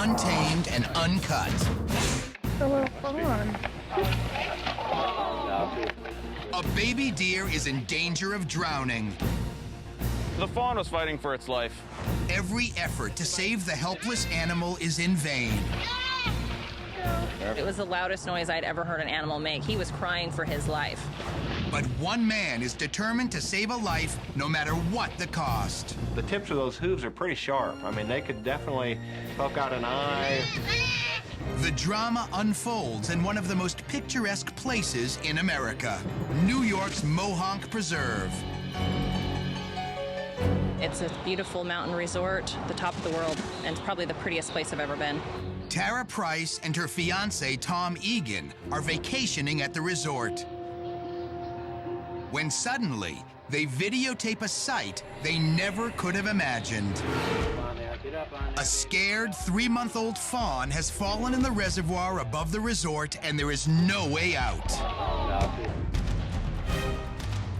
Untamed and Uncut. A little fawn. A baby deer is in danger of drowning. The fawn was fighting for its life. Every effort to save the helpless animal is in vain. It was the loudest noise I'd ever heard an animal make. He was crying for his life. But one man is determined to save a life no matter what the cost. The tips of those hooves are pretty sharp. I mean, they could definitely poke out an eye. The drama unfolds in one of the most picturesque places in America, New York's Mohonk Preserve. It's a beautiful mountain resort, the top of the world, and it's probably the prettiest place I've ever been. Tara Price and her fiancé, Tom Egan, are vacationing at the resort. When suddenly, they videotape a sight they never could have imagined. A scared 3-month-old fawn has fallen in the reservoir above the resort, and there is no way out.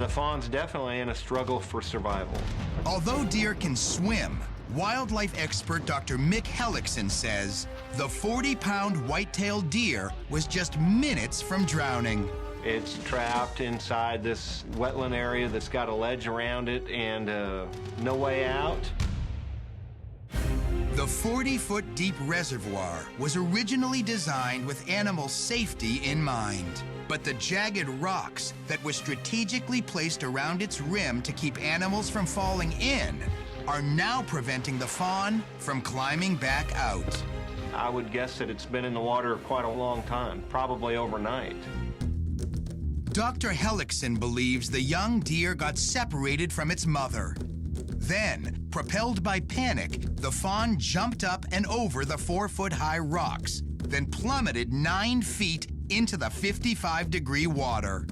The fawn's definitely in a struggle for survival. Although deer can swim, wildlife expert Dr. Mick Hellickson says the 40-pound white-tailed deer was just minutes from drowning. It's trapped inside this wetland area that's got a ledge around it and no way out. The 40-foot deep reservoir was originally designed with animal safety in mind. But the jagged rocks that were strategically placed around its rim to keep animals from falling in are now preventing the fawn from climbing back out. I would guess that it's been in the water quite a long time, probably overnight. Dr. Hellickson believes the young deer got separated from its mother. Then, propelled by panic, the fawn jumped up and over the 4-foot-high rocks, then plummeted 9 feet into the 55-degree water.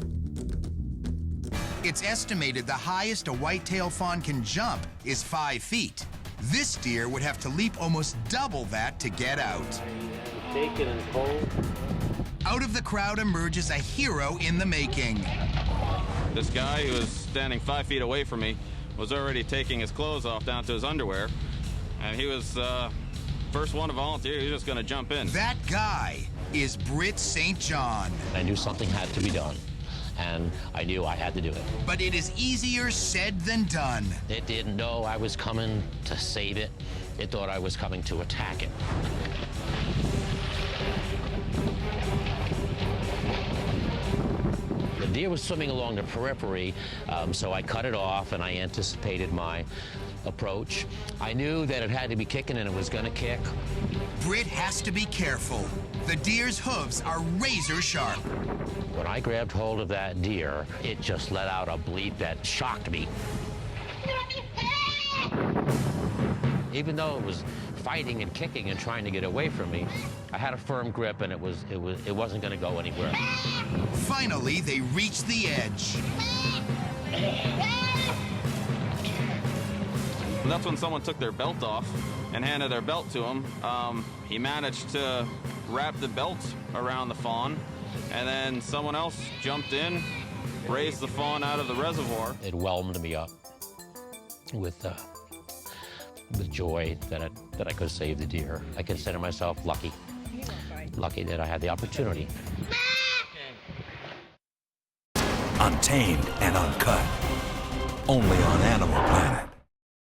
It's estimated the highest a white-tailed fawn can jump is 5 feet. This deer would have to leap almost double that to get out. Shaken and cold. Out of the crowd emerges a hero in the making. This guy who was standing 5 feet away from me was already taking his clothes off down to his underwear, and he was first one to volunteer. He was just going to jump in. That guy is BRITT St. John. I knew something had to be done, and I knew I had to do it. But it is easier said than done. It didn't know I was coming to save it. It thought I was coming to attack it. The deer was swimming along the periphery, so I cut it off, and I anticipated my approach. I knew that it had to be kicking, and it was going to kick. BRITT has to be careful. The deer's hooves are razor sharp. When I grabbed hold of that deer, it just let out a bleat that shocked me. Even though it was fighting and kicking and trying to get away from me, I had a firm grip, and it wasn't going to go anywhere. Finally, they reach the edge. And that's when someone took their belt off and handed their belt to him. He managed to wrap the belt around the fawn, and then someone else jumped in, raised the fawn out of the reservoir. It whelmed me up with joy that I could save the deer. I consider myself lucky that I had the opportunity. Untamed and Uncut. Only on Animal Planet.